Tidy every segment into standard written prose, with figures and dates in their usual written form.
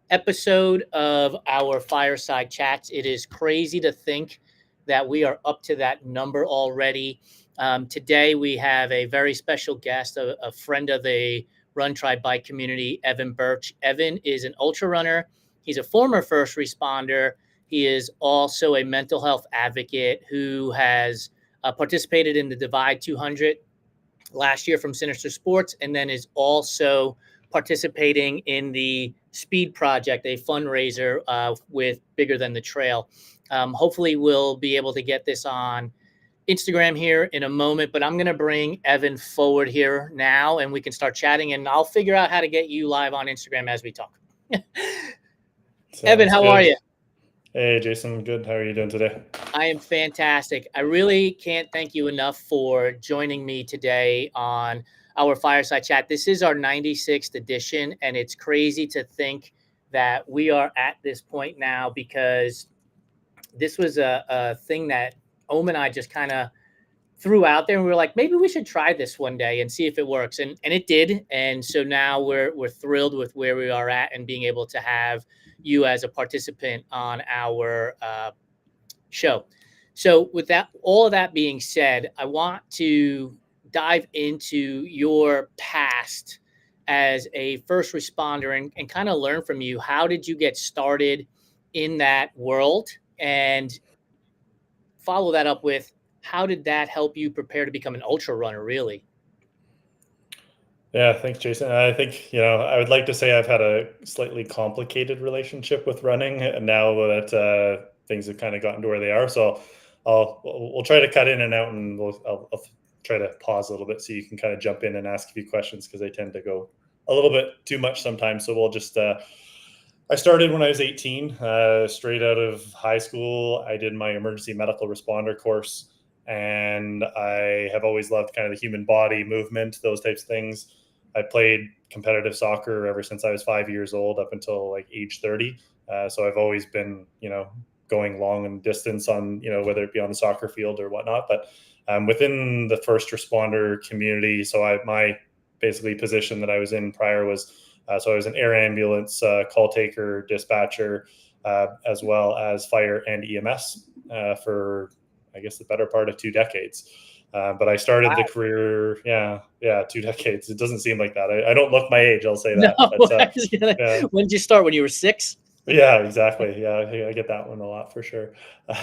episode of our Fireside Chats. It is crazy to think that we are up to that number already. Today, we have a very special guest, a friend of the Run Try Bike community, Evan Birch. Evan is an ultra runner. He's a former first responder. He is also a mental health advocate who has participated in the Divide 200 last year from Sinister Sports, and then is also participating in the Speed Project, a fundraiser with Bigger Than the Trail. Hopefully, we'll be able to get this on Instagram here in a moment, but I'm going to bring Evan forward here now and we can start chatting, and I'll figure out how to get you live on Instagram as we talk. Evan, how are you? Hey, Jason. Good. How are you doing today? I am fantastic. I really can't thank you enough for joining me today on our Fireside Chat. This is our 96th edition, and it's crazy to think that we are at this point now because this was a thing that Ohm and I just kind of threw out there, and we were like, maybe we should try this one day and see if it works, and it did. And so now we're thrilled with where we are at and being able to have you as a participant on our show. So with that, all of that being said, I want to dive into your past as a first responder and kind of learn from you. How did you get started in that world? And follow that up with, how did that help you prepare to become an ultra runner, really? Yeah, thanks, Jason. I think, I would like to say I've had a slightly complicated relationship with running now that things have kind of gotten to where they are. So we'll try to cut in and out, and I'll try to pause a little bit so you can kind of jump in and ask a few questions, because I tend to go a little bit too much sometimes. So we'll just I started when I was 18, straight out of high school. I did my emergency medical responder course, and I have always loved kind of the human body movement, those types of things. I played competitive soccer ever since I was 5 years old up until like age 30. So I've always been, going long and distance on, whether it be on the soccer field or whatnot. But within the first responder community, so my basically position that I was in prior was, so I was an air ambulance call taker, dispatcher, as well as fire and EMS for, I guess, the better part of 2 decades. But I started the career, 2 decades. It doesn't seem like that. I don't look my age, I'll say that. No, but, when did you start? When you were 6? Yeah, exactly. Yeah, I get that one a lot for sure.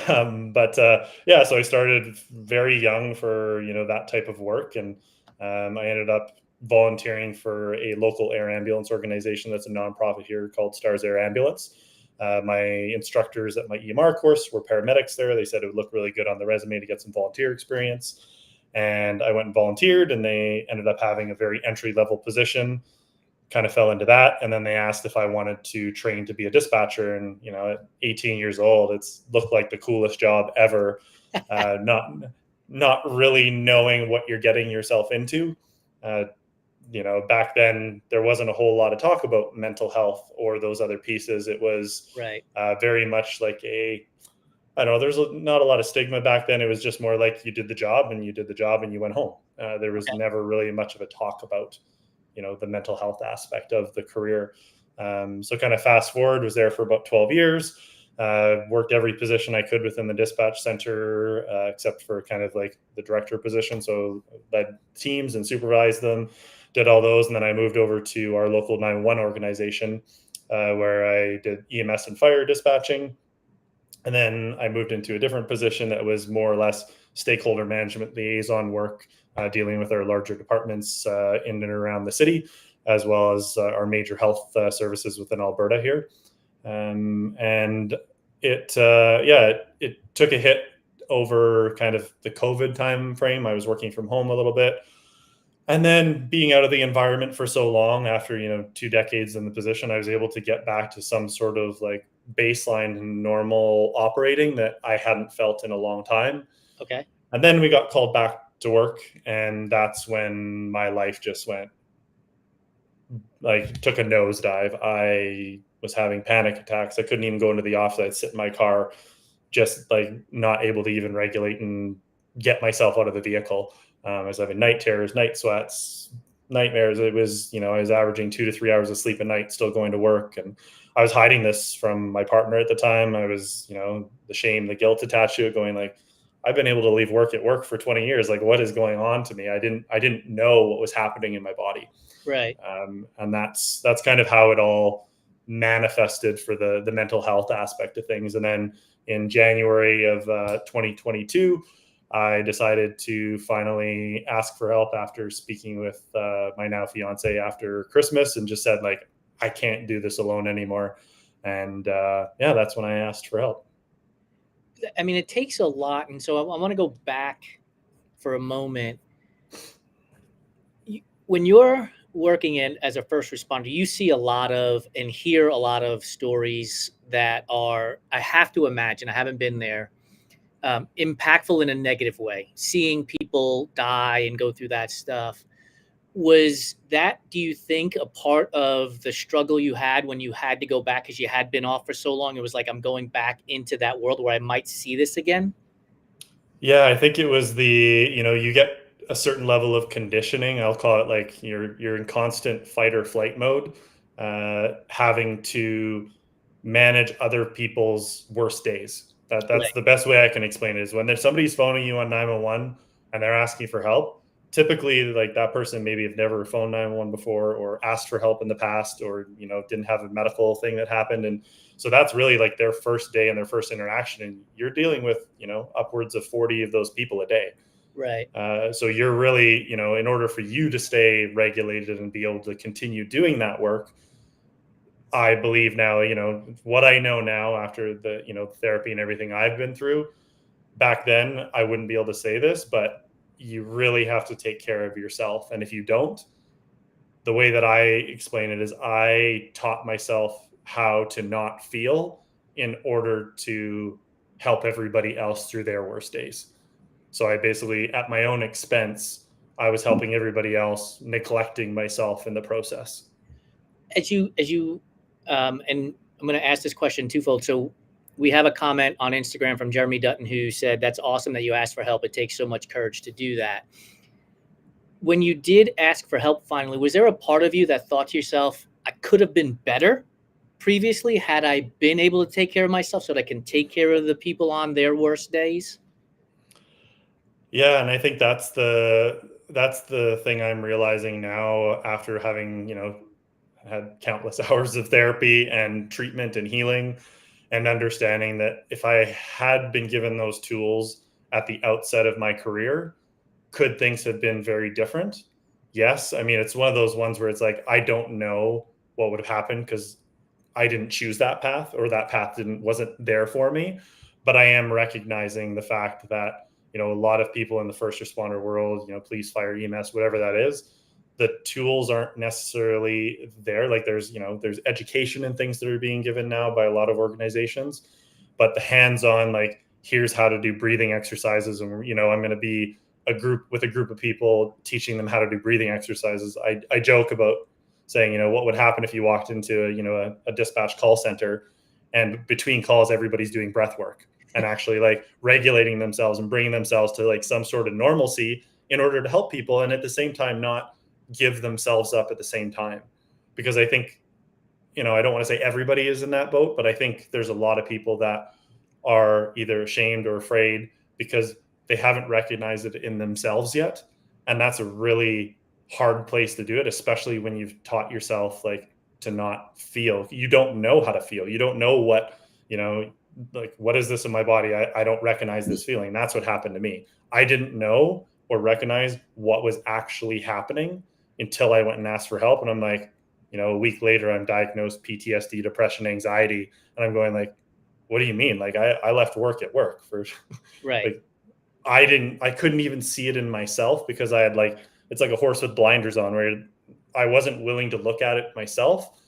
So I started very young for, that type of work. And I ended up volunteering for a local air ambulance organization that's a nonprofit here called Stars Air Ambulance. My instructors at my EMR course were paramedics there. They said it would look really good on the resume to get some volunteer experience. And I went and volunteered, and they ended up having a very entry-level position, kind of fell into that. And then they asked if I wanted to train to be a dispatcher. And, at 18 years old, it's looked like the coolest job ever. Not really knowing what you're getting yourself into. Back then there wasn't a whole lot of talk about mental health or those other pieces. It was right. Very much like I don't know, there's not a lot of stigma back then. It was just more like you did the job and you went home. There was never really much of a talk about, the mental health aspect of the career. So kind of fast forward, was there for about 12 years. Worked every position I could within the dispatch center, except for kind of like the director position. So led teams and supervised them, did all those. And then I moved over to our local 911 organization, where I did EMS and fire dispatching. And then I moved into a different position that was more or less stakeholder management liaison work, dealing with our larger departments in and around the city, as well as our major health services within Alberta here. And it took a hit over kind of the COVID time frame. I was working from home a little bit. And then being out of the environment for so long, after, 2 decades in the position, I was able to get back to some sort of like baseline normal operating that I hadn't felt in a long time. Okay. And then we got called back to work, and that's when my life just went, like, took a nosedive. I was having panic attacks. I couldn't even go into the office. I'd sit in my car, just like not able to even regulate and get myself out of the vehicle. I was having night terrors, night sweats, nightmares. It was, I was averaging 2 to 3 hours of sleep a night, still going to work. And I was hiding this from my partner at the time. I was, the shame, the guilt attached to it, going like, I've been able to leave work at work for 20 years. Like, what is going on to me? I didn't know what was happening in my body. Right. And that's kind of how it all manifested for the mental health aspect of things. And then in January of 2022, I decided to finally ask for help after speaking with my now fiance after Christmas, and just said like, I can't do this alone anymore. And that's when I asked for help. I mean, it takes a lot. And so I want to go back for a moment. When you're working in as a first responder, you see a lot of and hear a lot of stories that are, I have to imagine, I haven't been there, impactful in a negative way, seeing people die and go through that stuff. Was that, do you think, a part of the struggle you had when you had to go back because you had been off for so long? It was like, I'm going back into that world where I might see this again? Yeah, I think it was you get a certain level of conditioning. I'll call it like you're in constant fight or flight mode, having to manage other people's worst days. That's Right, the best way I can explain it, is when there's somebody's phoning you on 911 and they're asking for help. Typically, like, that person maybe have never phoned 911 before, or asked for help in the past, or didn't have a medical thing that happened. And so that's really like their first day and their first interaction, and you're dealing with upwards of 40 of those people a day. right, So you're really, in order for you to stay regulated and be able to continue doing that work, I believe now, what I know now after the, therapy and everything I've been through. Back then, I wouldn't be able to say this, but you really have to take care of yourself. And if you don't, the way that I explain it is, I taught myself how to not feel in order to help everybody else through their worst days. So I basically, at my own expense, I was helping everybody else, neglecting myself in the process. And I'm going to ask this question twofold. So we have a comment on Instagram from Jeremy Dutton who said, that's awesome that you asked for help. It takes so much courage to do that. When you did ask for help finally, was there a part of you that thought to yourself, I could have been better previously had I been able to take care of myself so that I can take care of the people on their worst days? Yeah, and I think that's the thing I'm realizing now, after having, had countless hours of therapy and treatment and healing, and understanding that if I had been given those tools at the outset of my career, could things have been very different? Yes. I mean, it's one of those ones where it's like, I don't know what would have happened, because I didn't choose that path, or that path wasn't there for me. But I am recognizing the fact that, a lot of people in the first responder world, police, fire, EMS, whatever that is, the tools aren't necessarily there. Like, there's education and things that are being given now by a lot of organizations, but the hands-on, like, here's how to do breathing exercises. And, I'm going to be a group of people, teaching them how to do breathing exercises. I joke about saying, what would happen if you walked into a dispatch call center, and between calls everybody's doing breath work and actually like regulating themselves and bringing themselves to like some sort of normalcy in order to help people, and at the same time not give themselves up at the same time. Because I think, I don't want to say everybody is in that boat, but I think there's a lot of people that are either ashamed or afraid because they haven't recognized it in themselves yet. And that's a really hard place to do it, especially when you've taught yourself like to not feel. You don't know how to feel. You don't know what, like, what is this in my body? I don't recognize this feeling. That's what happened to me. I didn't know or recognize what was actually happening until I went and asked for help. And I'm like, a week later, I'm diagnosed PTSD, depression, anxiety. And I'm going like, what do you mean? Like, I left work at work for Right. like, I couldn't even see it in myself, because I had like, it's like a horse with blinders on, where I wasn't willing to look at it myself,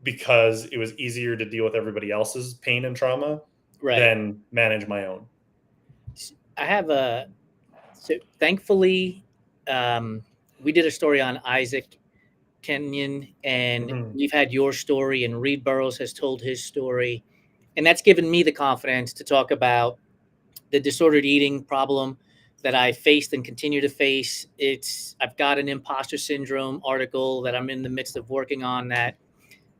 because it was easier to deal with everybody else's pain and trauma Right. than manage my own. I have so thankfully, we did a story on Isaac Kenyon, and Mm-hmm. we've had your story, and Reed Burrows has told his story. And that's given me the confidence to talk about the disordered eating problem that I faced and continue to face. I've got an imposter syndrome article that I'm in the midst of working on that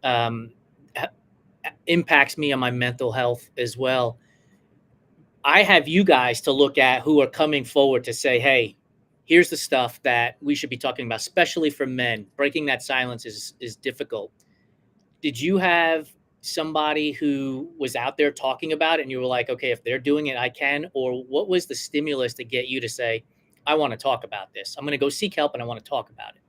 um, impacts me on my mental health as well. I have you guys to look at who are coming forward to say, hey, here's the stuff that we should be talking about, especially for men. Breaking that silence is difficult. Did you have somebody who was out there talking about it and you were like, okay, if they're doing it, I can? Or what was the stimulus to get you to say, I want to talk about this? I'm going to go seek help and I want to talk about it.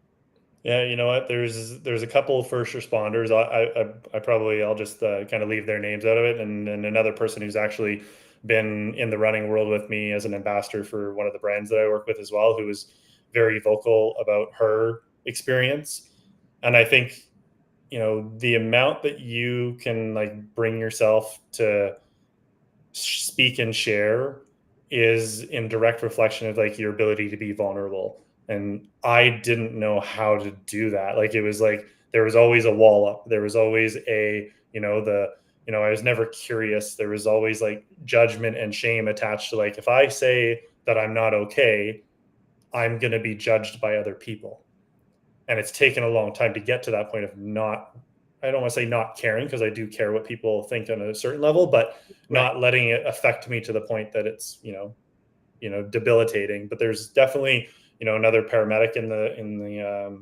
Yeah, you know what? There's a couple of first responders. I probably I'll just kind of leave their names out of it, and another person who's actually been in the running world with me as an ambassador for one of the brands that I work with as well, who was very vocal about her experience. And I think, you know, the amount that you can like bring yourself to speak and share is in direct reflection of like your ability to be vulnerable. And I didn't know how to do that. Like it was like there was always a wall up. There was always a, I was never curious. There was always like judgment and shame attached to like if I say that I'm not okay, I'm going to be judged by other people. And it's taken a long time to get to that point of not, I don't want to say not caring, because I do care what people think on a certain level, but Right. not letting it affect me to the point that it's debilitating. But there's definitely another paramedic in the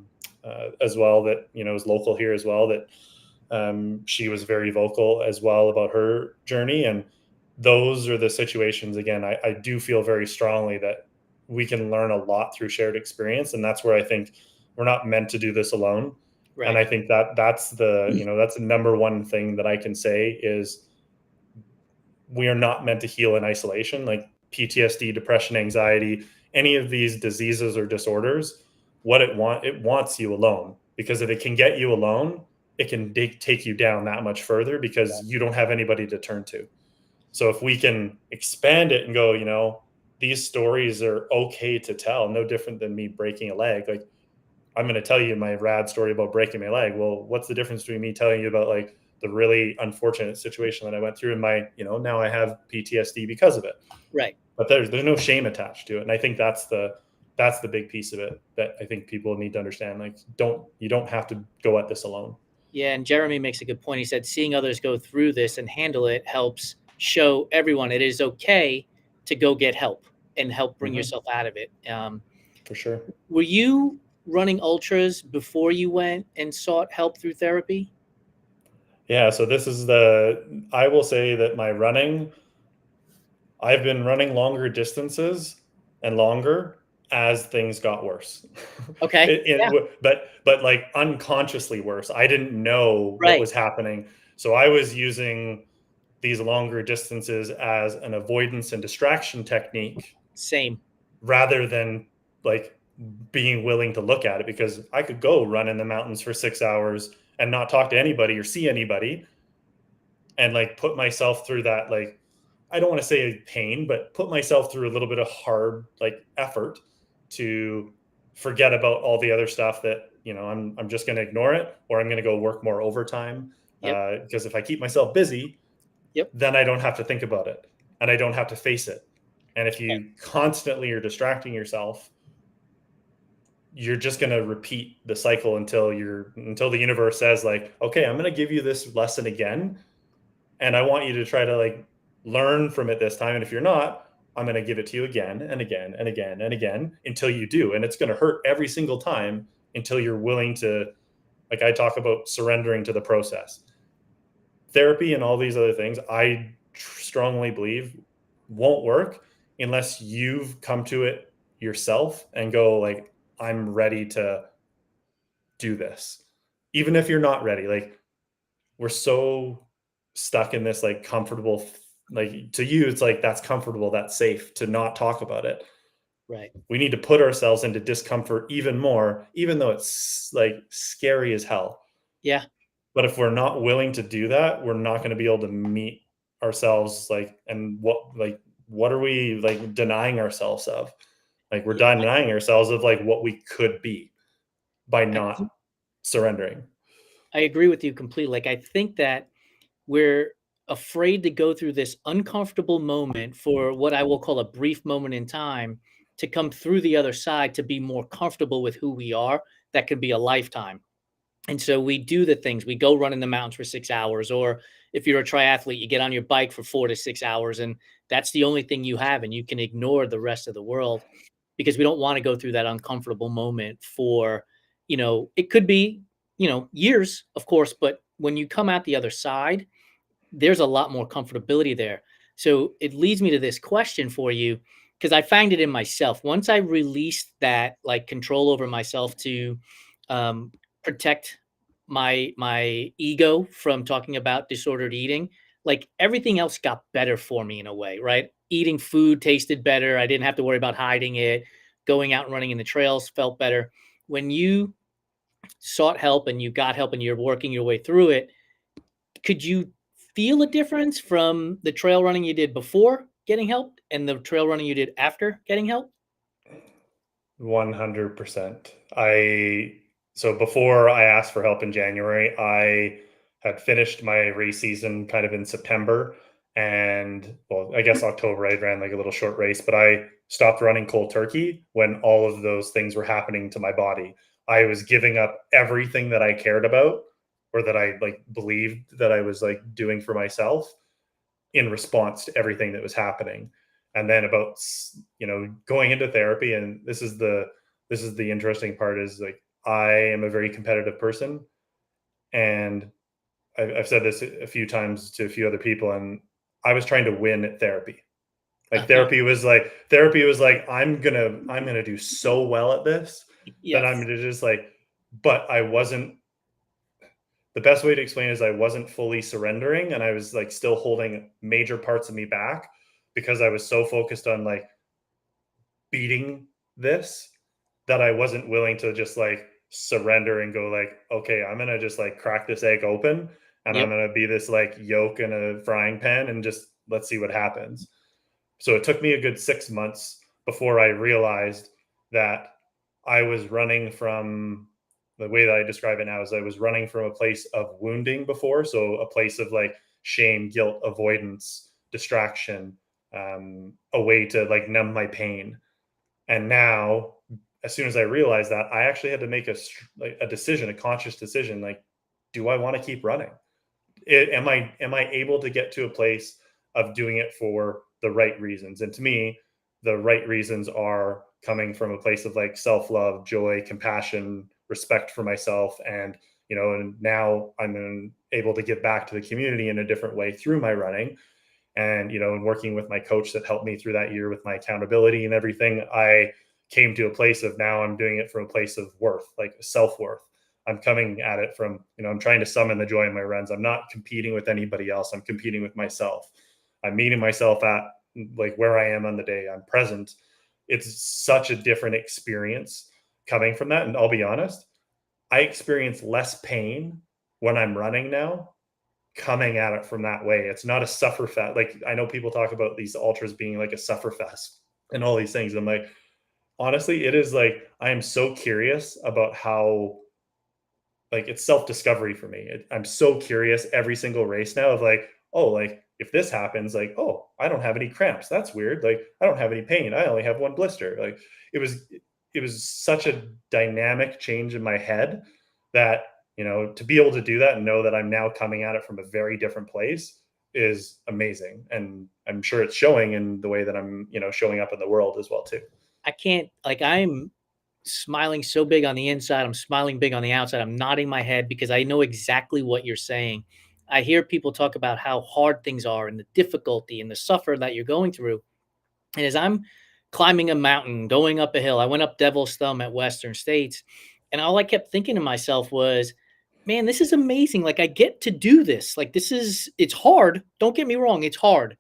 as well that is local here as well, that she was very vocal as well about her journey. And those are the situations, again, I do feel very strongly that we can learn a lot through shared experience. And that's where I think we're not meant to do this alone. And Right. I think that's the number one thing that I can say is we are not meant to heal in isolation. Like PTSD, depression, anxiety, any of these diseases or disorders, it wants you alone, because if it can get you alone, it can take you down that much further because you don't have anybody to turn to. So if we can expand it and go, these stories are okay to tell, no different than me breaking a leg. Like I'm going to tell you my rad story about breaking my leg. Well, what's the difference between me telling you about like the really unfortunate situation that I went through and my, now I have PTSD because of it. Right. But there's no shame attached to it. And I think that's the big piece of it that I think people need to understand. Like, you don't have to go at this alone. Yeah. And Jeremy makes a good point. He said, seeing others go through this and handle it helps show everyone it is okay to go get help and help bring yourself out of it. For sure. Were you running ultras before you went and sought help through therapy? Yeah. So I will say that I've been running longer distances and longer as things got worse. Okay. Yeah. But like unconsciously worse. I didn't know what Right. was happening. So I was using these longer distances as an avoidance and distraction technique Same. rather than like being willing to look at it, because I could go run in the mountains for 6 hours and not talk to anybody or see anybody and like put myself through that, like, I don't want to say pain, but put myself through a little bit of hard like effort to forget about all the other stuff that I'm just going to ignore it, or I'm going to go work more overtime, Yep. because if I keep myself busy, Yep. then I don't have to think about it and I don't have to face it. And if Okay. you constantly are distracting yourself, you're just going to repeat the cycle until the universe says like, okay, I'm going to give you this lesson again, and I want you to try to like learn from it this time. And if you're not, I'm going to give it to you again and again and again and again until you do. And it's going to hurt every single time until you're willing to, like I talk about surrendering to the process. Therapy and all these other things, I strongly believe won't work unless you've come to it yourself and go like, I'm ready to do this. Even if you're not ready, like we're so stuck in this like comfortable, like to you it's like that's comfortable, that's safe to not talk about it. Right. We need to put ourselves into discomfort even more, even though it's like scary as hell. Yeah. But if we're not willing to do that, we're not going to be able to meet ourselves, like, and what are we like denying ourselves of? Like we're Yeah. denying ourselves of like what we could be by I, not surrendering. I agree with you completely. Like, I think that we're afraid to go through this uncomfortable moment for what I will call a brief moment in time to come through the other side to be more comfortable with who we are. That could be a lifetime. And so we do the things. We go run in the mountains for 6 hours, or if you're a triathlete, you get on your bike for 4 to 6 hours, and that's the only thing you have, and you can ignore the rest of the world because we don't want to go through that uncomfortable moment for, it could be, years, of course, but when you come out the other side, there's a lot more comfortability there. So it leads me to this question for you, because I find it in myself. Once I released that like control over myself to um, protect my ego from talking about disordered eating, like everything else got better for me in a way, right? Eating food tasted better. I didn't have to worry about hiding it. Going out and running in the trails felt better. When you sought help and you got help and you're working your way through it, could you feel a difference from the trail running you did before getting help and the trail running you did after getting help? 100%. So before I asked for help in January, I had finished my race season kind of in September, and well, I guess October I ran like a little short race, but I stopped running cold turkey when all of those things were happening to my body. I was giving up everything that I cared about or that I like believed that I was like doing for myself in response to everything that was happening. And then about going into therapy, and this is the interesting part, is like I am a very competitive person, and I've said this a few times to a few other people, and I was trying to win at therapy. Like Uh-huh. therapy was like I'm gonna do so well at this that I'm Yes. gonna just like, but I wasn't. The best way to explain is I wasn't fully surrendering, and I was like still holding major parts of me back because I was so focused on like beating this that I wasn't willing to just like surrender and go like, okay, I'm gonna just like crack this egg open and I'm Yep. gonna be this like yolk in a frying pan and just let's see what happens. So it took me a good 6 months before I realized that I was running from, the way that I describe it now is I was running from a place of wounding before. So a place of like shame, guilt, avoidance, distraction, a way to like numb my pain. And now, as soon as I realized that, I actually had to make a decision, a conscious decision. Like, do I want to keep running? Am I able to get to a place of doing it for the right reasons? And to me, the right reasons are coming from a place of like self-love, joy, compassion, respect for myself, and now I'm able to give back to the community in a different way through my running. And working with my coach that helped me through that year with my accountability and everything, I came to a place of now I'm doing it from a place of worth, like self-worth. I'm coming at it from, I'm trying to summon the joy in my runs. I'm not competing with anybody else. I'm competing with myself. I'm meeting myself at like where I am on the day. I'm present. It's such a different experience coming from that. And I'll be honest, I experience less pain when I'm running now, coming at it from that way. It's not a suffer fest. Like I know people talk about these ultras being like a suffer fest and all these things. I'm like, honestly, it is like I am so curious about how, like, it's self-discovery for me. I'm so curious every single race now of like, oh, like if this happens, like, oh, I don't have any cramps. That's weird. Like I don't have any pain. I only have one blister. Like it was it was such a dynamic change in my head that, to be able to do that and know that I'm now coming at it from a very different place is amazing. And I'm sure it's showing in the way that I'm, showing up in the world as well too. I can't, like, I'm smiling so big on the inside. I'm smiling big on the outside. I'm nodding my head because I know exactly what you're saying. I hear people talk about how hard things are and the difficulty and the suffer that you're going through. And as I'm climbing a mountain, going up a hill, I went up Devil's Thumb at Western States, and all I kept thinking to myself was, man, this is amazing. Like, I get to do this. Like, it's hard. Don't get me wrong, it's hard,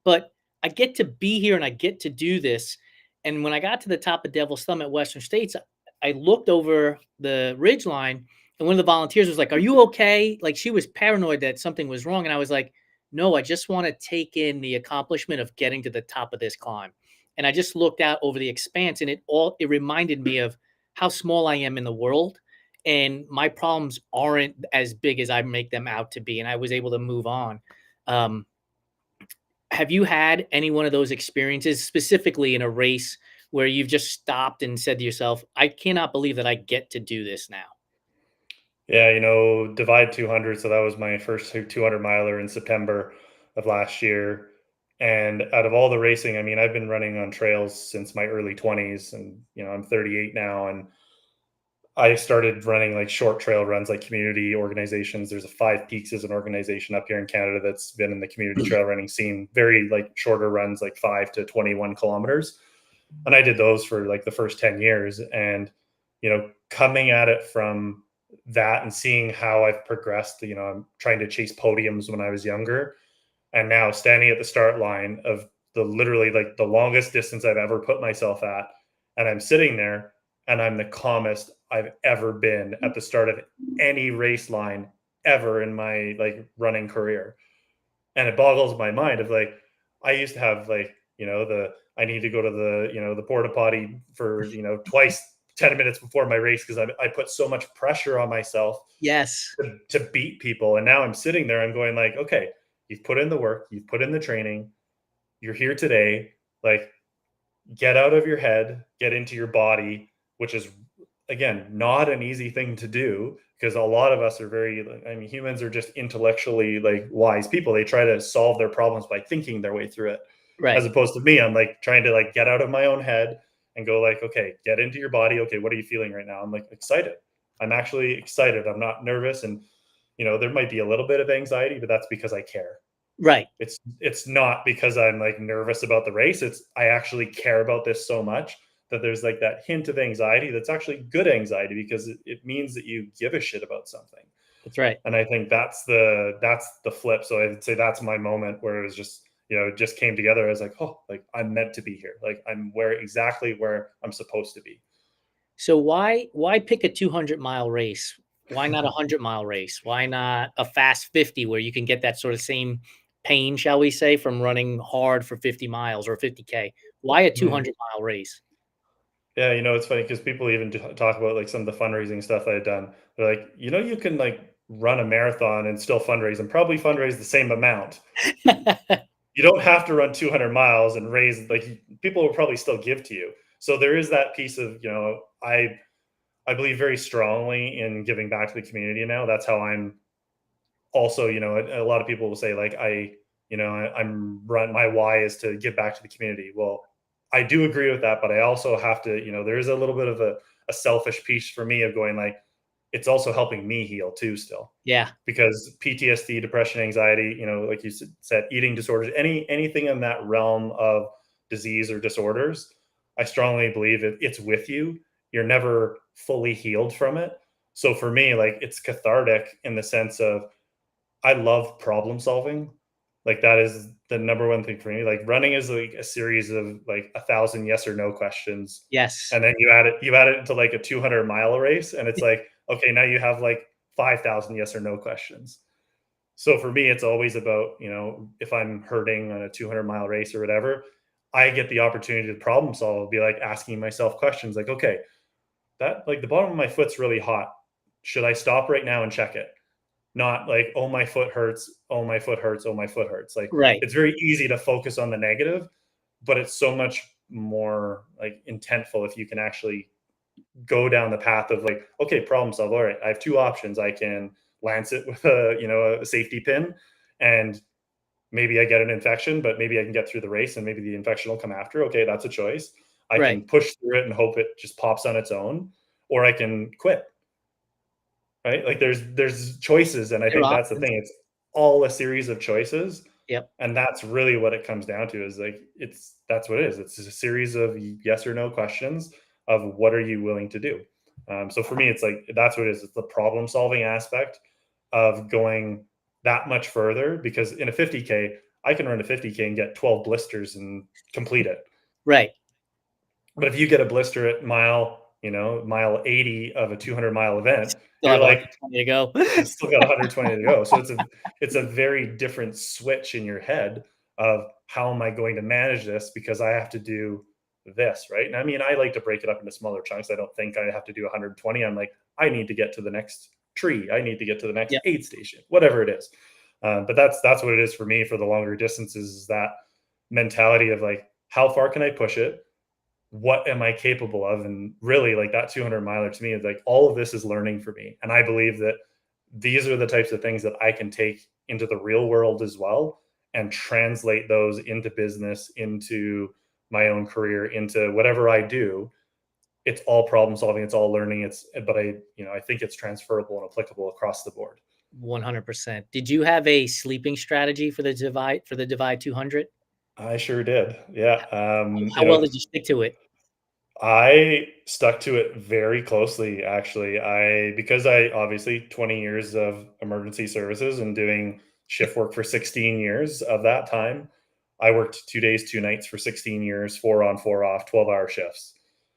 but I get to be here and I get to do this. And when I got to the top of Devil's Thumb at Western States, I looked over the ridge line, and one of the volunteers was like, "Are you okay?" Like, she was paranoid that something was wrong. And I was like, no, I just want to take in the accomplishment of getting to the top of this climb. And I just looked out over the expanse, and it reminded me of how small I am in the world, and my problems aren't as big as I make them out to be. And I was able to move on. Um, have you had any one of those experiences, specifically in a race where you've just stopped and said to yourself, I cannot believe that I get to do this now? Yeah, Divide 200. So that was my first 200 miler in September of last year. And out of all the racing, I mean, I've been running on trails since my early 20s, and I'm 38 now, and I started running like short trail runs, like community organizations. There's a Five Peaks as an organization up here in Canada that's been in the community trail running scene, very like shorter runs, like 5 to 21 kilometers. And I did those for like the first 10 years. And, coming at it from that and seeing how I've progressed, I'm trying to chase podiums when I was younger. And now standing at the start line of the literally like the longest distance I've ever put myself at. And I'm sitting there and I'm the calmest I've ever been at the start of any race line ever in my like running career. And it boggles my mind of like, I used to have like, I need to go to the porta potty for, twice 10 minutes before my race because I put so much pressure on myself Yes. to beat people. And now I'm sitting there, I'm going like, okay, you've put in the work, you've put in the training, you're here today. Like, get out of your head, get into your body, which is again not an easy thing to do because a lot of us are humans are just intellectually like wise people. They try to solve their problems by thinking their way through it. As Right. opposed to me, I'm like trying to like get out of my own head and go like, okay, get into your body. Okay, what are you feeling right now? I'm like excited. I'm actually excited. I'm not nervous. And there might be a little bit of anxiety, but that's because I care. Right. It's not because I'm like nervous about the race. It's I actually care about this so much that there's like that hint of anxiety that's actually good anxiety because it means that you give a shit about something. That's right. And I think that's the flip. So I'd say that's my moment where it was just, it just came together. I was like, oh, like I'm meant to be here. Like I'm exactly where I'm supposed to be. So why pick a 200-mile race? Why not a 100-mile race? Why not a fast 50 where you can get that sort of same pain, shall we say, from running hard for 50 miles or 50K? Why a Hmm. 200-mile race? Yeah, it's funny because people even talk about like some of the fundraising stuff I had done. They're like, you can like run a marathon and still fundraise and probably fundraise the same amount. You don't have to run 200 miles and raise like people will probably still give to you. So there is that piece of, I believe very strongly in giving back to the community now. That's how I'm also, a lot of people will say like I'm run my why is to give back to the community. Well, I do agree with that, but I also have to, there is a little bit of a selfish piece for me of going like it's also helping me heal too still. Yeah. Because PTSD, depression, anxiety, like you said, eating disorders, anything in that realm of disease or disorders, I strongly believe it's with you. You're never fully healed from it. So for me, like it's cathartic in the sense of I love problem solving. Like that is the number one thing for me. Like running is like a series of like 1,000 yes or no questions. Yes. And then you add it into like a 200-mile race. And it's like, okay, now you have like 5,000 yes or no questions. So for me, it's always about, if I'm hurting on a 200-mile race or whatever, I get the opportunity to problem solve, be like asking myself questions like, okay, that like the bottom of my foot's really hot. Should I stop right now and check it? Not like, oh, my foot hurts. Oh, my foot hurts. Oh, my foot hurts. Like Right. it's very easy to focus on the negative, but it's so much more like intentful if you can actually go down the path of like, okay, problem solve. All right, I have two options. I can lance it with a safety pin, and maybe I get an infection, but maybe I can get through the race, and maybe the infection will come after. Okay, that's a choice. I Right. can push through it and hope it just pops on its own, or I can quit. Right? Like there's choices, and I There are think that's the options. thing. It's all a series of choices, Yep. and that's really what it comes down to. Is like that's what it is. It's a series of yes or no questions of what are you willing to do. So for me, it's like that's what it is. It's the problem solving aspect of going that much further because in a 50K, I can run a 50K and get 12 blisters and complete it. Right. But if you get a blister at mile 80 of a 200-mile event, Still you're have like, 120 to go. you still got 120 to go. So it's a very different switch in your head of how am I going to manage this because I have to do this, right? And I mean, I like to break it up into smaller chunks. I don't think I have to do 120. I'm like, I need to get to the next tree. I need to get to the next Yep. aid station, whatever it is. But that's what it is for me for the longer distances is that mentality of like, how far can I push it? what am I capable of? And really, like, that 200 miler to me is like, all of this is learning for me. And I believe that these are the types of things that I can take into the real world as well and translate those into business, into my own career, into whatever I do. It's all problem solving, it's all learning. But I think it's transferable and applicable across the board. 100%. Did you have a sleeping strategy for the Divide 200? I sure did. Yeah. How well did you stick to it? I stuck to it very closely, actually. Because I obviously 20 years of emergency services and doing shift work for 16 years of that time. I worked 2 days, 2 nights for 16 years, 4 on, 4 off, 12-hour shifts.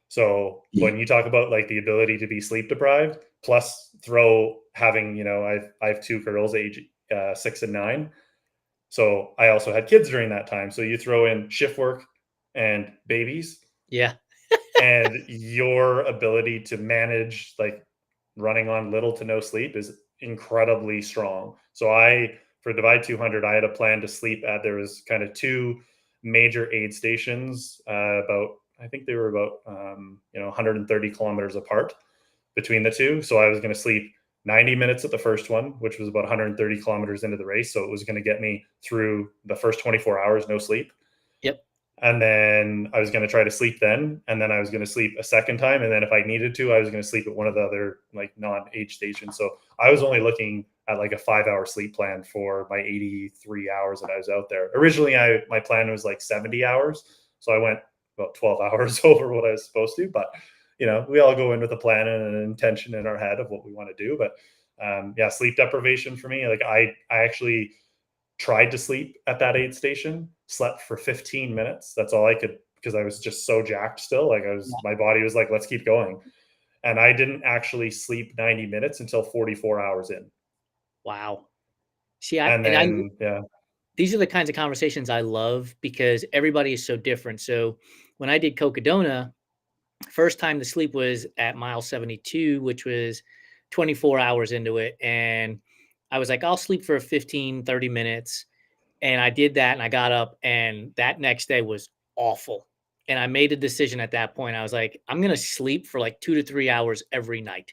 So when you talk about like the ability to be sleep deprived, plus throw having, I have two girls, age 6 and 9. So I also had kids during that time. So you throw in shift work and babies, Yeah. and your ability to manage like running on little to no sleep is incredibly strong. So for Divide 200, I had a plan to sleep at, there was kind of two major aid stations, about, I think they were about, 130 kilometers apart between the two. So I was going to sleep 90 minutes at the first one, which was about 130 kilometers into the race. So it was going to get me through the first 24 hours, no sleep. Yep. And then I was going to try to sleep then. And then I was going to sleep a second time. And then if I needed to, I was going to sleep at one of the other like non-age stations. So I was only looking at like a 5-hour sleep plan for my 83 hours that I was out there. Originally, my plan was like 70 hours. So I went about 12 hours over what I was supposed to. But, we all go in with a plan and an intention in our head of what we want to do. But yeah, sleep deprivation for me, like I actually tried to sleep at that aid station, slept for 15 minutes. That's all I could, because I was just so jacked still. Like Yeah. my body was like, let's keep going. And I didn't actually sleep 90 minutes until 44 hours in. Wow. See, And then, yeah. these are the kinds of conversations I love because everybody is so different. So when I did Cocodona, first time to sleep was at mile 72, which was 24 hours into it. And I was like, I'll sleep for 15, 30 minutes. And I did that and I got up and that next day was awful. And I made a decision at that point. I was like, I'm going to sleep for like 2 to 3 hours every night.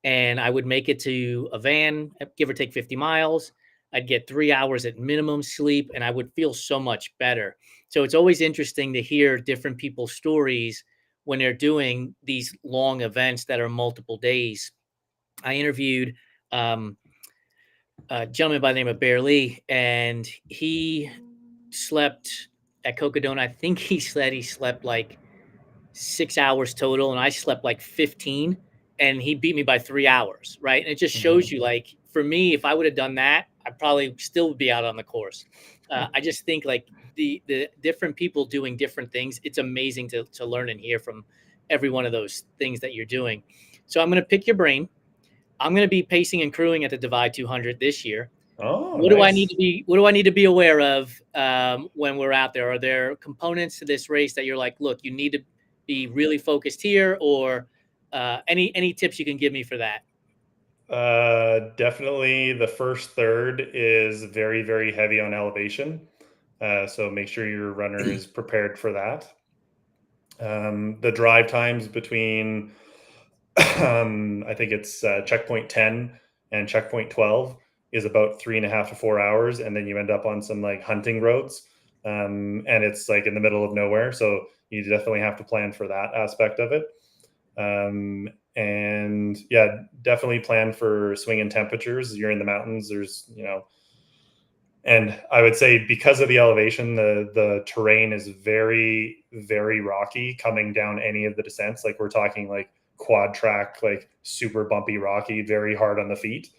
And I would make it to a van, give or take 50 miles. I'd get 3 hours at minimum sleep and I would feel so much better. So it's always interesting to hear different people's stories when they're doing these long events that are multiple days. I interviewed um, a gentleman by the name of Bear Lee, and he slept at Cocodona. I think he said he slept like 6 hours total, and I slept like 15, and he beat me by 3 hours, right? And it just shows Mhm. you, like, for me, if I would have done that, I probably still would be out on the course. I just think like the different people doing different things. It's amazing to learn and hear from every one of those things that you're doing. So I'm going to pick your brain. I'm going to be pacing and crewing at the Divide 200 this year. Oh, What do I need nice. to be? What do I need to be aware of when we're out there? Are there components to this race that you're like, look, you need to be really focused here, or any tips you can give me for that? Definitely the first third is very, very heavy on elevation. So make sure your runner is prepared for that. The drive times between, I think it's checkpoint 10 and checkpoint 12 is about 3.5 to 4 hours. And then you end up on some like hunting roads. And it's like in the middle of nowhere. So you definitely have to plan for that aspect of it. And yeah, definitely plan for swinging temperatures. You're in the mountains. And I would say because of the elevation, the terrain is very, very rocky coming down any of the descents. Like we're talking like quad track, like super bumpy rocky, very hard on the feet.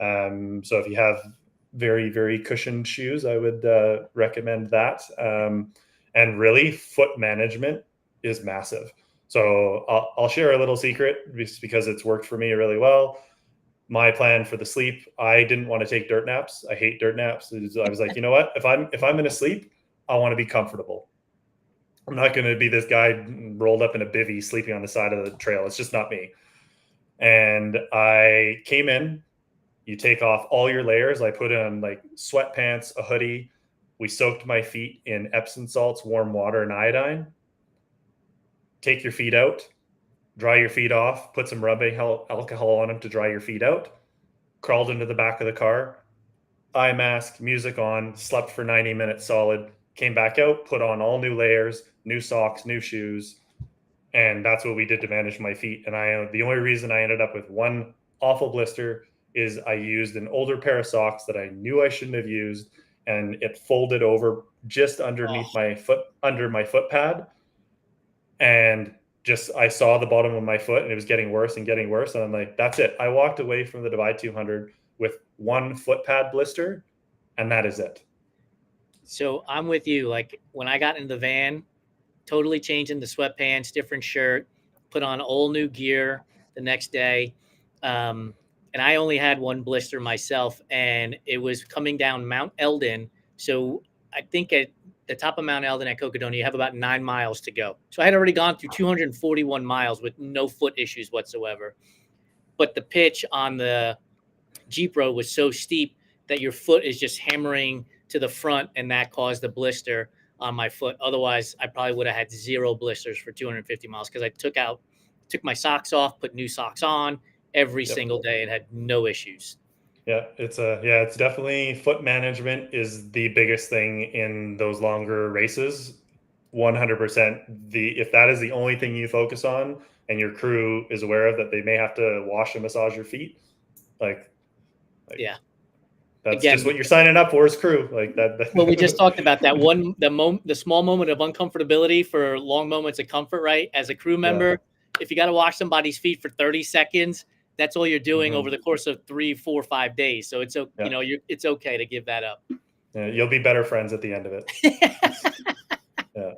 So if you have very, very cushioned shoes, I would recommend that. And really, foot management is massive. So I'll share a little secret just because it's worked for me really well. My plan for the sleep, I didn't want to take dirt naps. I hate dirt naps. I was like, you know what? If I'm going to sleep, I want to be comfortable. I'm not going to be this guy rolled up in a bivvy sleeping on the side of the trail. It's just not me. And I came in. You take off all your layers. I put on like sweatpants, a hoodie. We soaked my feet in Epsom salts, warm water, and iodine. take your feet out, dry your feet off, put some rubbing alcohol on them to dry your feet out, crawled into the back of the car, eye mask, music on, slept for 90 minutes solid, came back out, put on all new layers, new socks, new shoes. And that's what we did to manage my feet. And the only reason I ended up with one awful blister is I used an older pair of socks that I knew I shouldn't have used, and it folded over just underneath Oh, my foot, under my foot pad. And just, I saw the bottom of my foot and it was getting worse and getting worse. And I'm like, that's it. I walked away from the Divide 200 with one foot pad blister, and that is it. so I'm with you. Like when I got in the van, totally changing the sweatpants, different shirt, put on all new gear the next day. Um, and I only had one blister myself, and it was coming down Mount Eldon. So I think at the top of Mount Eldon at Cocodona, you have about 9 miles to go. So I had already gone through 241 miles with no foot issues whatsoever. But the pitch on the Jeep road was so steep that your foot is just hammering to the front, and that caused a blister on my foot. Otherwise, I probably would have had zero blisters for 250 miles because I took my socks off, put new socks on every Yep. single day, and had no issues. It's definitely, foot management is the biggest thing in those longer races. 100%. If that is the only thing you focus on, and your crew is aware of that, they may have to wash and massage your feet. Like, Yeah. that's just Again, what you're signing up for, as crew. Like that. well, we just talked about that one, the small moment of uncomfortability for long moments of comfort, right? As a crew Yeah. member, if you got to wash somebody's feet for 30 seconds, that's all you're doing over Mm-hmm. the course of 3, 4, 5 days. So it's, Yeah. it's okay to give that up. Yeah. You'll be better friends at the end of it. Yeah.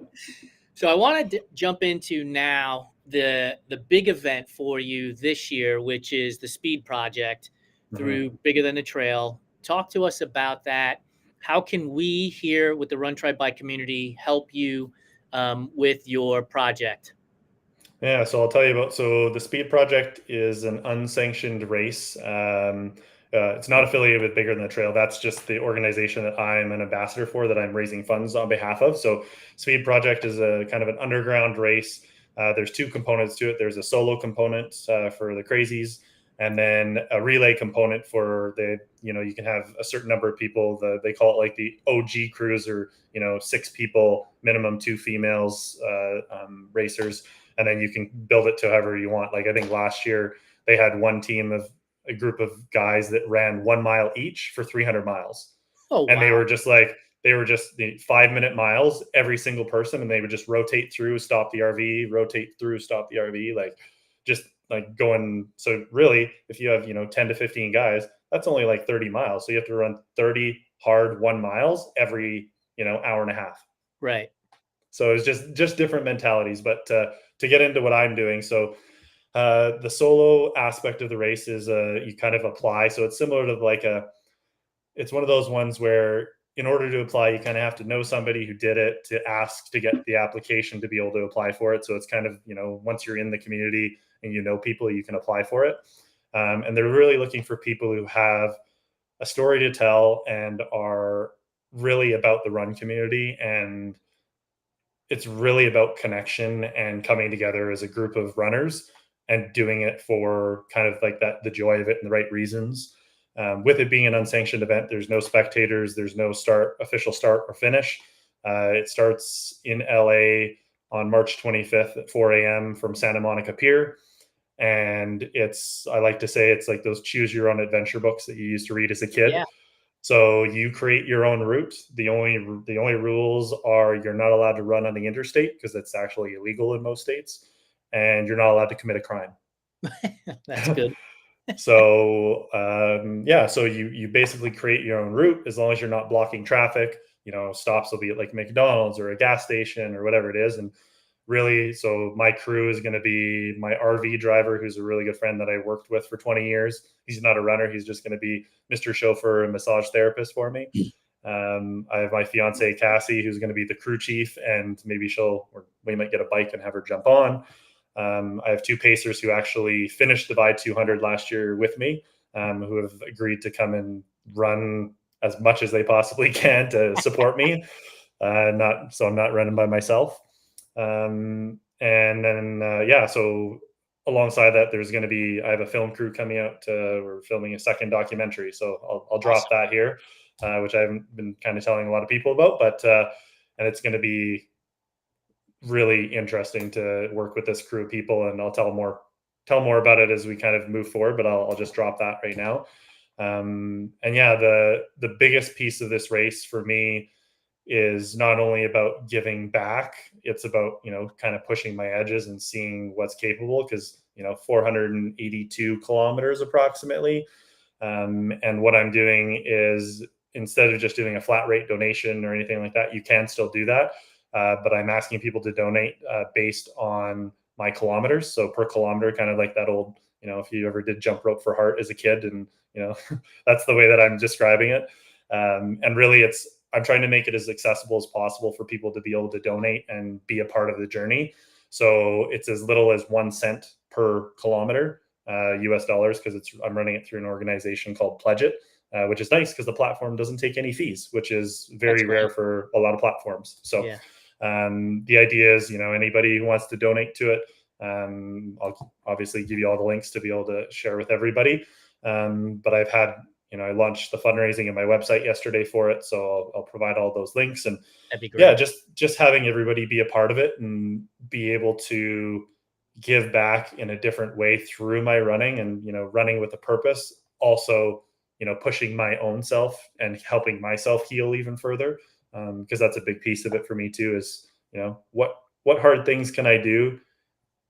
So I want to jump into now the big event for you this year, which is the Speed Project Mm-hmm. through Bigger Than the Trail. Talk to us about that. How can we here with the Run Try Bike community help you with your project? Yeah, so I'll tell you about. So the Speed Project is an unsanctioned race. It's not affiliated with Bigger Than the Trail. That's just the organization that I'm an ambassador for, that I'm raising funds on behalf of. So Speed Project is a kind of an underground race. There's two components to it. There's a solo component for the crazies, and then a relay component for you can have a certain number of people. They call it like the OG crews, or 6 people minimum, 2 females racers, and then you can build it to however you want. Like, I think last year they had one team of a group of guys that ran 1 mile each for 300 miles. Oh, And wow. they were just the 5-minute miles, every single person. And they would just rotate through, stop the RV, rotate through, stop the RV, like just like going. So really, if you have, 10 to 15 guys, that's only like 30 miles. So you have to run 30 hard 1 miles every, hour and a half. Right. So it's just different mentalities. But to get into what I'm doing, so the solo aspect of the race is you kind of apply. So it's similar to it's one of those ones where, in order to apply, you kind of have to know somebody who did it to ask to get the application to be able to apply for it. So it's kind of, once you're in the community and people, you can apply for it. And they're really looking for people who have a story to tell and are really about the run community. And it's really about connection and coming together as a group of runners and doing it for kind of like that, the joy of it and the right reasons. With it being an unsanctioned event, there's no spectators, there's no official start or finish. It starts in LA on March 25th at 4 a.m. from Santa Monica Pier. And I like to say, it's like those choose your own adventure books that you used to read as a kid. Yeah. So you create your own route. The only rules are, you're not allowed to run on the interstate because it's actually illegal in most states, and you're not allowed to commit a crime. That's good. So so you basically create your own route, as long as you're not blocking traffic. Stops will be at like McDonald's or a gas station or whatever it is. And really, so my crew is going to be my RV driver, who's a really good friend that I worked with for 20 years. He's not a runner. He's just going to be Mr. Chauffeur and massage therapist for me. I have my fiance, Cassie, who's going to be the crew chief, and maybe we might get a bike and have her jump on. I have 2 pacers who actually finished Divide 200 last year with me, who have agreed to come and run as much as they possibly can to support me. So I'm not running by myself. And then, so alongside that, I have a film crew coming out. We're filming a second documentary. So I'll drop Awesome. that here, which I haven't been kind of telling a lot of people about, and it's going to be really interesting to work with this crew of people, and I'll tell more about it as we kind of move forward, but I'll just drop that right now. And yeah, the biggest piece of this race for me is not only about giving back, it's about, kind of pushing my edges and seeing what's capable, because 482 kilometers approximately. And what I'm doing is, instead of just doing a flat rate donation or anything like that, you can still do that. But I'm asking people to donate based on my kilometers. So per kilometer, kind of like that old, if you ever did jump rope for heart as a kid, and, that's the way that I'm describing it. And really, I'm trying to make it as accessible as possible for people to be able to donate and be a part of the journey. So it's as little as 1 cent per kilometer. US dollars, because I'm running it through an organization called Pledge It, which is nice because the platform doesn't take any fees, which is That's very rare great. for a lot of platforms. So Yeah. the idea is, anybody who wants to donate to it, I'll obviously give you all the links to be able to share with everybody. But I launched the fundraising in my website yesterday for it, so I'll provide all those links. And That'd be yeah, great. just having everybody be a part of it and be able to give back in a different way through my running, and running with a purpose, also pushing my own self and helping myself heal even further, because that's a big piece of it for me too, is what hard things can I do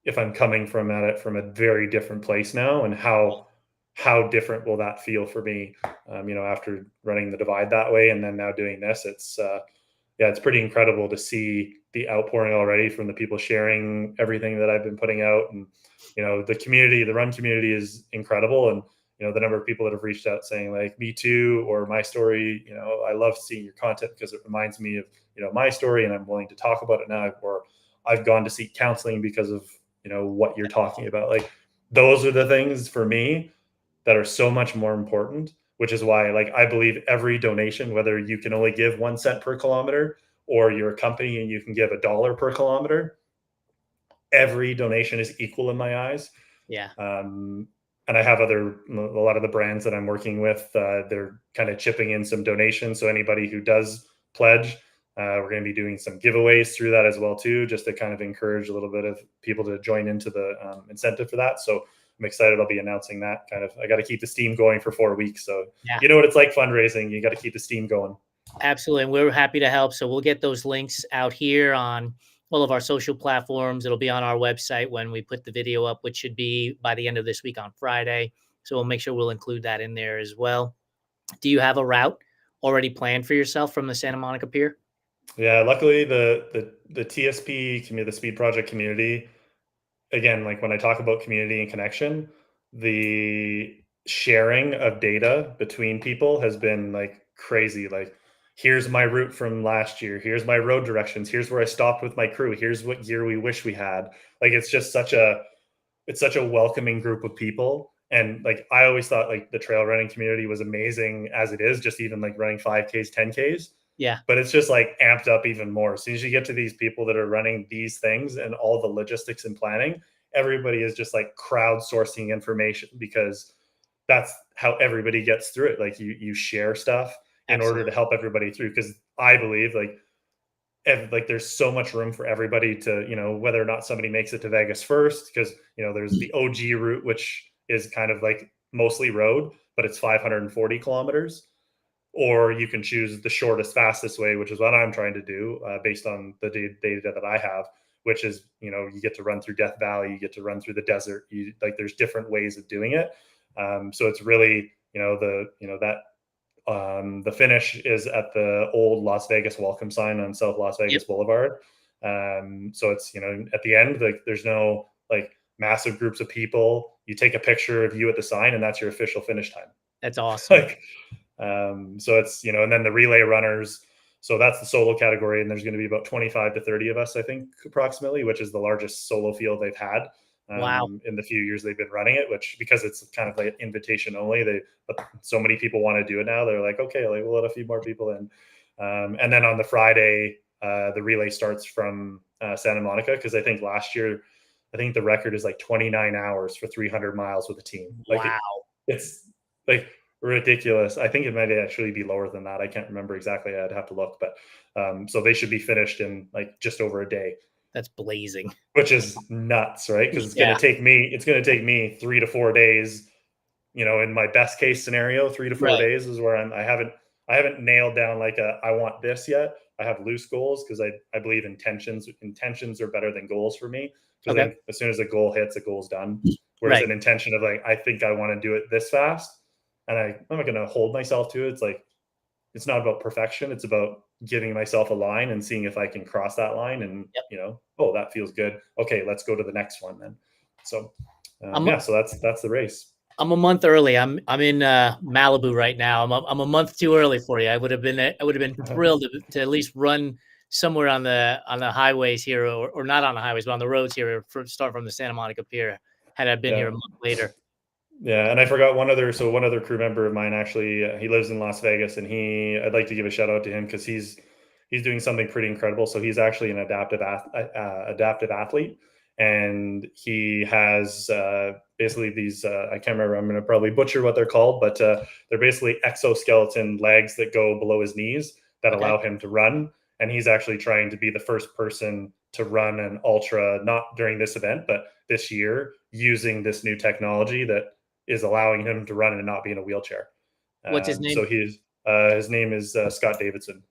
if I'm coming at it from a very different place now, and how different will that feel for me, after running the divide that way and then now doing this. It's pretty incredible to see the outpouring already from the people sharing everything that I've been putting out. And, the run community is incredible. And, the number of people that have reached out saying like, me too, or my story, I love seeing your content because it reminds me of, my story, and I'm willing to talk about it now. Or I've gone to seek counseling because of, what you're talking about. Like, those are the things for me that are so much more important, which is why, like, I believe every donation, whether you can only give 1 cent per kilometer or you're a company and you can give $1 per kilometer, every donation is equal in my eyes. Yeah. Um, and I have a lot of the brands that I'm working with, they're kind of chipping in some donations. So anybody who does pledge, we're going to be doing some giveaways through that as well too, just to kind of encourage a little bit of people to join into the incentive for that. So I'm excited. I'll be announcing that. I got to keep the steam going for 4 weeks. So Yeah. you know what it's like fundraising. You got to keep the steam going. Absolutely. And we're happy to help. So we'll get those links out here on all of our social platforms. It'll be on our website when we put the video up, which should be by the end of this week on Friday. So we'll make sure we'll include that in there as well. Do you have a route already planned for yourself from the Santa Monica Pier? Yeah, luckily the TSP community, the Speed Project community, again, like when I talk about community and connection, the sharing of data between people has been like crazy. Like, here's my route from last year. Here's my road directions. Here's where I stopped with my crew. Here's what gear we wish we had. Like, it's such a welcoming group of people. And like, I always thought like the trail running community was amazing as it is, just even like running 5Ks, 10Ks, Yeah, but it's just like amped up even more. As soon as you get to these people that are running these things and all the logistics and planning, everybody is just like crowdsourcing information, because that's how everybody gets through it. Like, you share stuff in order to absolutely. help everybody through. Because I believe like there's so much room for everybody to, whether or not somebody makes it to Vegas first, because there's the OG route, which is kind of like mostly road, but it's 540 kilometers. Or you can choose the shortest, fastest way, which is what I'm trying to do, based on the data that I have, which is, you get to run through Death Valley, you get to run through the desert. There's different ways of doing it. So it's really, the finish is at the old Las Vegas welcome sign on South Las Yep. Vegas Boulevard. So it's, at the end, like, there's no like massive groups of people. You take a picture of you at the sign, and that's your official finish time. That's awesome. Like, so it's, and then the relay runners. So that's the solo category. And there's going to be about 25 to 30 of us, I think, approximately, which is the largest solo field they've had Wow. in the few years they've been running it, which, because it's kind of like invitation only, but so many people want to do it now. They're like, okay, like, we'll let a few more people in. And then on the Friday, the relay starts from Santa Monica, because I think last year, I think the record is like 29 hours for 300 miles with a team. Wow. It's like ridiculous. I think it might actually be lower than that. I can't remember exactly. I'd have to look, but so they should be finished in like just over a day. That's blazing. Which is nuts, right? Because Yeah. it's going to take me 3 to 4 days. In my best case scenario, 3 to 4 Right. days is where I haven't nailed down like I want this yet. I have loose goals because I believe intentions are better than goals for me. Because Okay. then as soon as a goal hits, a goal's done. Whereas Right. an intention of like, I think I want to do it this fast, and I'm not going to hold myself to it. It's like, it's not about perfection. It's about giving myself a line and seeing if I can cross that line and, Yep. oh, that feels good. Okay, let's go to the next one then. So, I'm yeah, so that's the race. I'm a month early. I'm in Malibu right now. I'm a month too early for you. I would have been thrilled to at least run somewhere on the highways here, or not on the highways, but on the roads here. Start from the Santa Monica Pier. Had I been here Yeah. a month later. Yeah, and I forgot one other crew member of mine actually. He lives in Las Vegas, and I'd like to give a shout out to him because he's doing something pretty incredible. So he's actually an adaptive athlete, and he has basically these. I can't remember. I'm going to probably butcher what they're called, but they're basically exoskeleton legs that go below his knees that Okay. allow him to run. And he's actually trying to be the first person to run an ultra, not during this event, but this year, using this new technology that is allowing him to run and not be in a wheelchair. What's his name? So his name is Scott Davidson.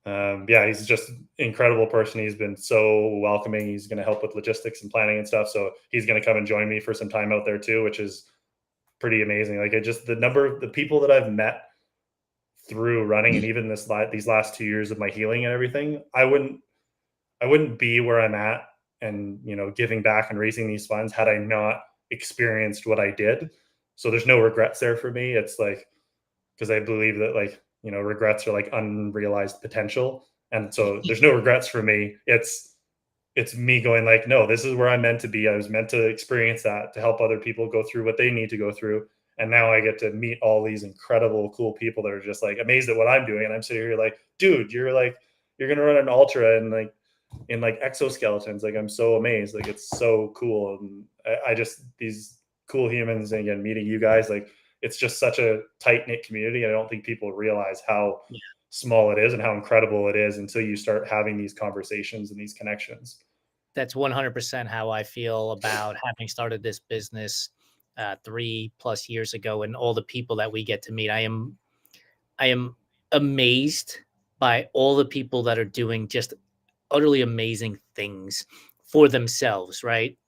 Yeah, he's just an incredible person. He's been so welcoming. He's going to help with logistics and planning and stuff. So he's going to come and join me for some time out there too, which is pretty amazing. Like the number of the people that I've met through running, and even these last 2 years of my healing and everything, I wouldn't be where I'm at and giving back and raising these funds had I not experienced what I did. So there's no regrets there for me. It's like, because I believe that regrets are like unrealized potential, and so there's no regrets for me. It's me going like, no, this is where I'm meant to be. I was meant to experience that to help other people go through what they need to go through. And now I get to meet all these incredible, cool people that are just like amazed at what I'm doing. And I'm sitting here like, dude, you're going to run an ultra and in exoskeletons. Like, I'm so amazed. Like, it's so cool. And I just, these cool humans, and again, meeting you guys, like, it's just such a tight knit community. I don't think people realize how small it is and how incredible it is until you start having these conversations and these connections. That's 100% how I feel about having started this business 3+ years ago, and all the people that we get to meet. I am amazed by all the people that are doing just utterly amazing things for themselves, right?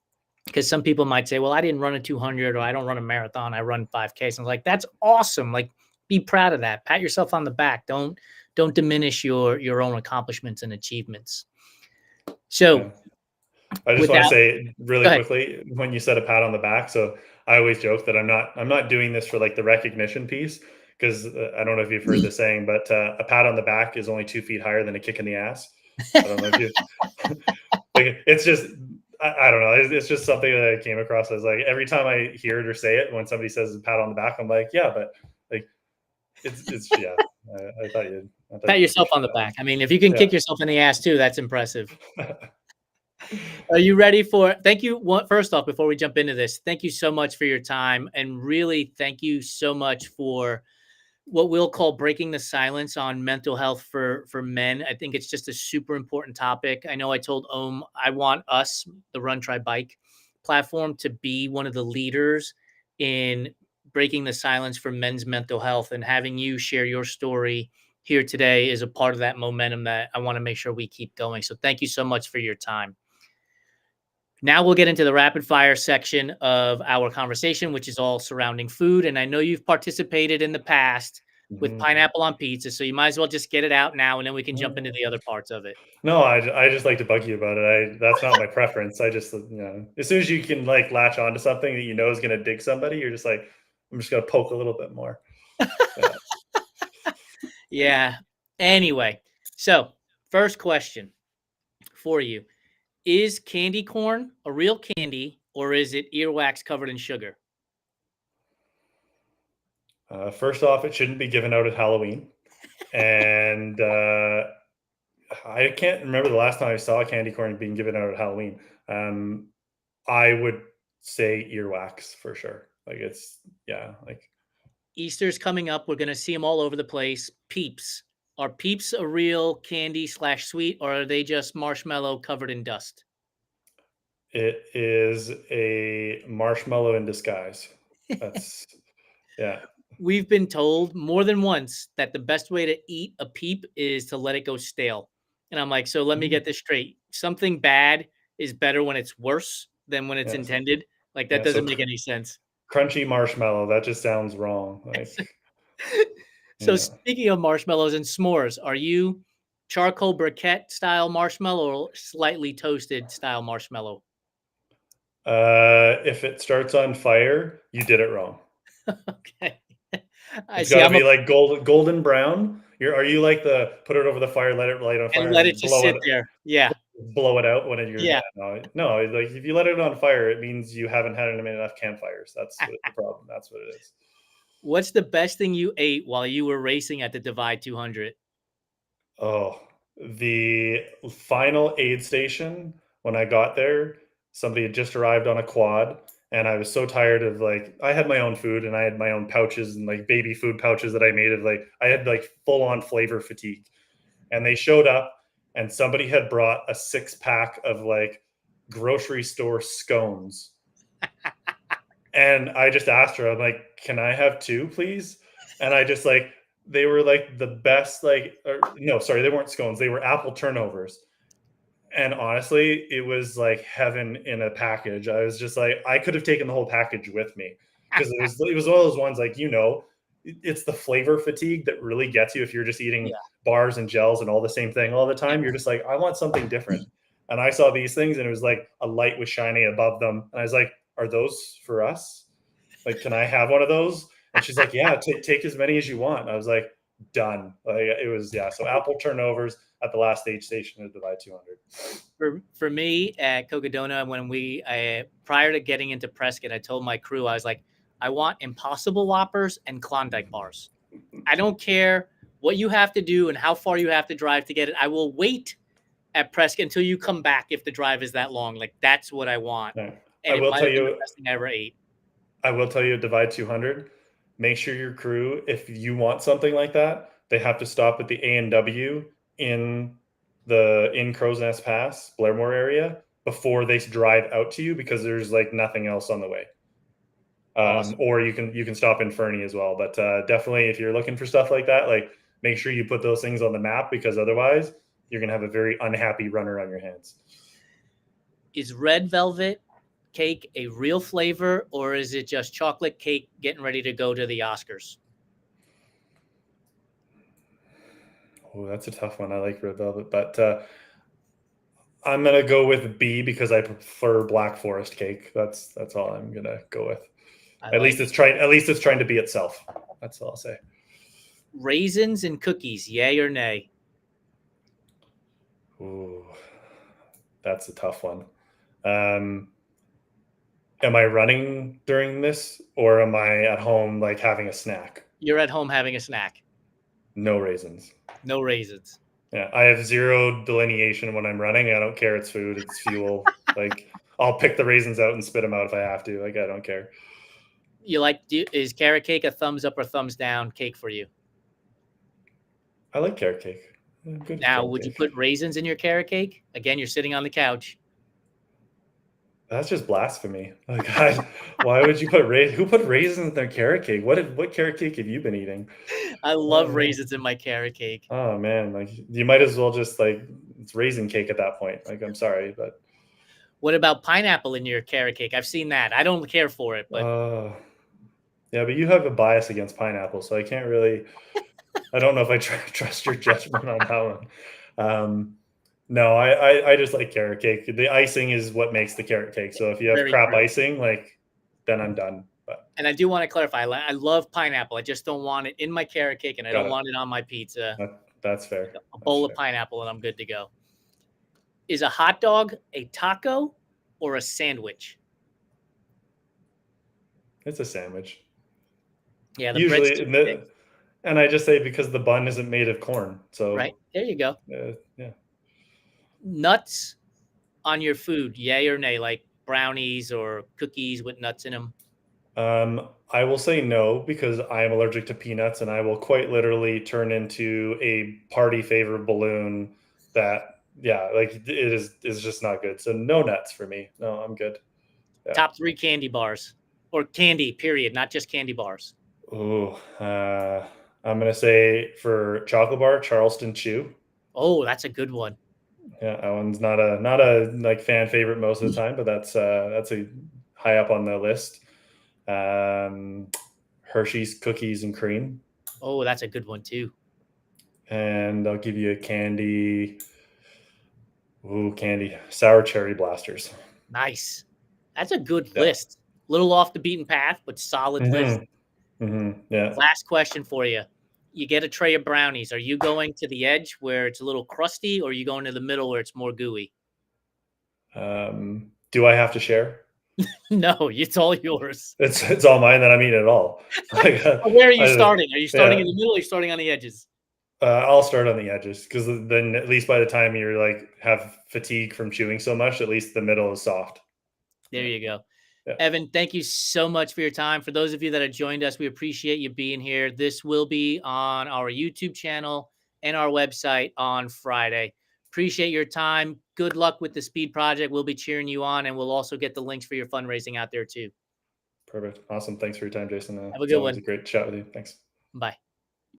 Because some people might say, well, I didn't run a 200, or I don't run a marathon, I run 5Ks. And I'm like, that's awesome. Like, be proud of that. Pat yourself on the back. Don't diminish your own accomplishments and achievements. So I just with want to that, say go really ahead. quickly, when you said a pat on the back, so I always joke that I'm not doing this for like the recognition piece, because I don't know if you've heard the saying, but a pat on the back is only 2 feet higher than a kick in the ass. I don't know if you like. It's just I don't know. It's just something that I came across as like every time I hear it or say it, when somebody says a pat on the back, I'm like, yeah, but like it's yeah. I thought you'd Pat yourself appreciate on the back. I mean, if you can that. kick yourself in the ass too, that's impressive. Yeah. Are you ready for? Thank you. First off, before we jump into this, thank you so much for your time, and really thank you so much for what we'll call breaking the silence on mental health for men. I think it's just a super important topic. I know I told Ohm I want us, the Run Try Bike platform, to be one of the leaders in breaking the silence for men's mental health, and having you share your story here today is a part of that momentum that I want to make sure we keep going. So thank you so much for your time. Now we'll get into the rapid fire section of our conversation, which is all surrounding food. And I know you've participated in the past with Mhm. pineapple on pizza, so you might as well just get it out now, and then we can jump into the other parts of it. No, I just like to bug you about it. That's not my preference. I just, as soon as you can like latch onto something that you know is going to dig somebody, you're just like, I'm just going to poke a little bit more. Yeah. Yeah. Anyway, so first question for you: is candy corn a real candy, or is it earwax covered in sugar? First off, it shouldn't be given out at Halloween, and I can't remember the last time I saw candy corn being given out at Halloween. I would say earwax for sure. Like it's yeah, like Easter's coming up. We're going to see them all over the place. Peeps. Are Peeps a real candy slash sweet, or are they just marshmallow covered in dust? it is a marshmallow in disguise. That's yeah. We've been told more than once that the best way to eat a Peep is to let it go stale. And I'm like, so let me Mm, get this straight. Something bad is better when it's worse than when it's yes. intended. Like that Yeah. So doesn't make any sense. crunchy marshmallow, that just sounds wrong. Like So yeah. speaking of marshmallows and s'mores, are you charcoal briquette style marshmallow or slightly toasted style marshmallow? If it starts on fire, you did it wrong. Okay. I It's see. got to I'm a be like golden brown. Are you like the put it over the fire, let it light on and fire, let it and just sit there. Yeah. blow it out when you're yeah Yeah. no like if you let it on fire, it means you haven't had enough campfires. That's what the problem. That's what it is. What's the best thing you ate while you were racing at the Divide 200? Oh, the final aid station when I got there, somebody had just arrived on a quad, and I was so tired of like I had my own food and I had my own pouches and like baby food pouches that I made of like I had like full on flavor fatigue. And they showed up and somebody had brought a 6-pack of like grocery store scones. And I just asked her, I'm like, can I have two, please? And I just like, they were like the best, like, no, sorry, they weren't scones. They were apple turnovers. And honestly, it was like heaven in a package. I was just like, I could have taken the whole package with me because it was one of those ones like it's the flavor fatigue that really gets you if you're just eating Yeah. bars and gels and all the same thing all the time. You're just like, I want something different. And I saw these things and it was like a light was shining above them. And I was like, are those for us? Like, can I have one of those? And she's like, yeah, take as many as you want. And I was like, done. Like it was, yeah. So apple turnovers at the last stage station of Divide 200. For me at Cocodona, when we prior to getting into Prescott, I told my crew I was like, I want Impossible Whoppers and Klondike bars. I don't care what you have to do and how far you have to drive to get it. I will wait at Prescott until you come back if the drive is that long. Like that's what I want, Yeah. and I it will might tell have been the you, best thing I ever ate. I will tell you, Divide 200. Make sure your crew, if you want something like that, they have to stop at the A&W in in Crow's Nest Pass, Blairmore area, before they drive out to you because there's like nothing else on the way. Awesome. Or you can stop in Fernie as well. But definitely, if you're looking for stuff like that, like make sure you put those things on the map because otherwise, you're gonna have a very unhappy runner on your hands. Is red velvet cake a real flavor, or is it just chocolate cake getting ready to go to the Oscars? Oh, that's a tough one. I like red velvet, but I'm gonna go with B because I prefer Black Forest cake. That's all I'm gonna go with. I At least like it. it's trying. At least it's trying to be itself. That's all I'll say. Raisins and cookies, yay or nay? Ooh, that's a tough one. Um, am I running during this, or am I at home like having a snack? You're at home having a snack. No raisins. No raisins. Yeah, I have zero delineation when I'm running. I don't care. It's food. It's fuel. Like I'll pick the raisins out and spit them out if I have to. Like I don't care. You like is carrot cake a thumbs up or thumbs down cake for you? I like carrot cake. I'm good with Now, carrot would you cake. put raisins in your carrot cake? Again, you're sitting on the couch. That's just blasphemy. Like, why would you put who put raisins in their carrot cake? What carrot cake have you been eating? I love Oh man, raisins in my carrot cake. oh man, like you might as well just like it's raisin cake at that point. Like, I'm sorry, but What about pineapple in your carrot cake? I've seen that. I don't care for it, but uh, yeah, but you have a bias against pineapple, so I can't really. I don't know if I trust your judgment on that one. No, I just like carrot cake. The icing is what makes the carrot cake. So if you have very crap true. icing, like then I'm done. But And I do want to clarify, I love pineapple. I just don't want it in my carrot cake, and I got don't it. want it on my pizza. That's fair. A That's bowl of fair. pineapple, and I'm good to go. Is a hot dog a taco or a sandwich? It's a sandwich. Yeah, the bread's Usually, too thick, and I just say because the bun isn't made of corn. right? So There you go. yeah. Nuts on your food, yay or nay? Like brownies or cookies with nuts in them? I will say no because I am allergic to peanuts, and I will quite literally turn into a party favor balloon. That yeah, like it is just not good. So no nuts for me. No, I'm good. Yeah. Top 3 candy bars or candy, period, not just candy bars. Ooh, I'm gonna say for chocolate bar, Charleston Chew. Oh, that's a good one. Yeah, that one's not a like fan favorite most of the time, but that's a high up on the list. Um, Hershey's cookies and cream, Oh, that's a good one too. and I'll give you a candy. Ooh, candy sour cherry blasters. Nice. That's a good Yeah. list. Little off the beaten path, but solid list. Yeah. Last question for you. You get a tray of brownies. Are you going to the edge where it's a little crusty, or are you going to the middle where it's more gooey? Do I have to share? No, it's all yours. It's all mine. That I'm eating it all. Like, Where are you I, starting? Are you starting yeah. in the middle or are you starting on the edges? I'll start on the edges because then at least by the time you're like have fatigue from chewing so much, at least the middle is soft. There Yeah. you go. Yeah. Evan, thank you so much for your time. For those of you that have joined us, we appreciate you being here. This will be on our YouTube channel and our website on Friday. Appreciate your time. Good luck with the speed project. We'll be cheering you on, and we'll also get the links for your fundraising out there too. Perfect. Awesome. Thanks for your time, Jason. Have a It's good always one. a great chat with you. Thanks. Bye.